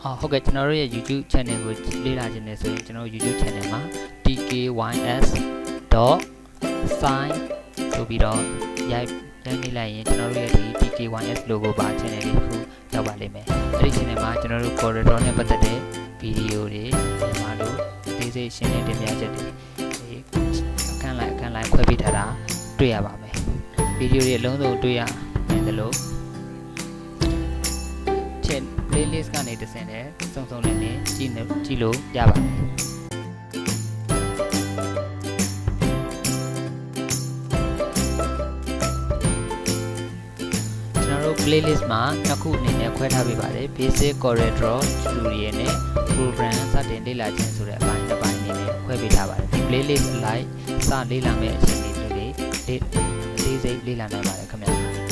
ဟုတ်ကဲ့ကျွန်တော်တို့ရဲ့ YouTube channel ကိုလေ့လာခြင်းနဲ့ဆိုရင်ကျွန်တော်တို့ YouTube channel မှာ tkys.sign ဆိုပြီးတော့ရိုက်နေလိုက်ရင်ကျွန်တော်တို့ရဲ့ဒီ tkys logo ပါ channel လေးတစ်ခုရောက်ပါလိမ့်မယ်အဲ့ဒီ channel မှာကျွန်တော်တို့ corridor နဲ့ပတ်သက်တဲ့ video တွေဒီမှာလို့အသေးစိတ်ရှင်းလင်းတင်ပြချက်တွေအခန်းလိုက်ခွဲပေးထားတာတွေ့ရပါမယ် video တွေအလုံးစုံတွေ့ရနိုင်တယ်လို့playlist ကနေတဆင့်လည်းစုံလေးနဲ့ကြည့်လို့ရပါတယ်ကျွန်တော်တို့ playlist မှာနှစ်ခုအနေနဲ့ခွဲထားပေးပါတယ် basic corridor tutorial နဲ့ program စတင်လေ့လာခြင်းဆိုတဲ့အပိုင်းတစ်ပိုင်းအနေနဲ့ခွဲပေးထားပါတယ်ဒီ playlist အလိုက်စလေ့လာမယ့်အချိန်လေးတွေလေးစိတ်လေ့လာနိုင်ပါတယ်ခင်ဗျာ